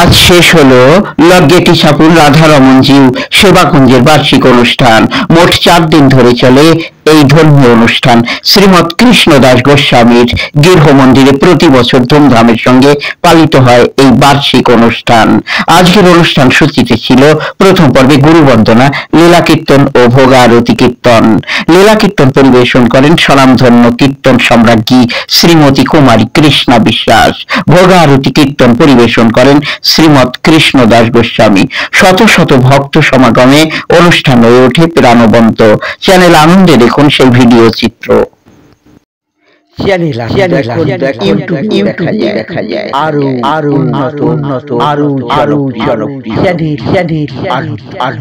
আজ শেষ হলো লগ্গেটি সাপুর রাধারমণজিউ সেবাকুঞ্জের বার্ষিক অনুষ্ঠান। মোট 4 দিন ধরে চলে এই ধর্মীয় অনুষ্ঠান। শ্রীমৎ কৃষ্ণদাস গোস্বামীর গৃহ মন্দিরে প্রতি বছর ধুমধামের সঙ্গে পালিত হয় এই বার্ষিক অনুষ্ঠান। আজকের অনুষ্ঠান সূচিতে ছিল প্রথম পর্বে গুরুবন্দনা, লীলা কীর্তন ও ভোগ আরতি কীর্তন। লীলা কীর্তন পরিবেশন করেন স্বনামধন্য কীর্তন সম্রাজ্ঞী শ্রীমতী কুমারী কৃষ্ণা বিশ্বাস। ভোগ আরতি কীর্তন পরিবেশন করেন শ্রীমৎ কৃষ্ণদাস গোস্বামী। শত শত ভক্ত সমাগমে অনুষ্ঠান হয়ে ওঠে প্রাণবন্ত। চ্যানেল আনন্দে দেখুন সেই ভিডিও চিত্র। দেখা যায় আরো উন্নত আরো জনপ্রিয় চ্যানেল।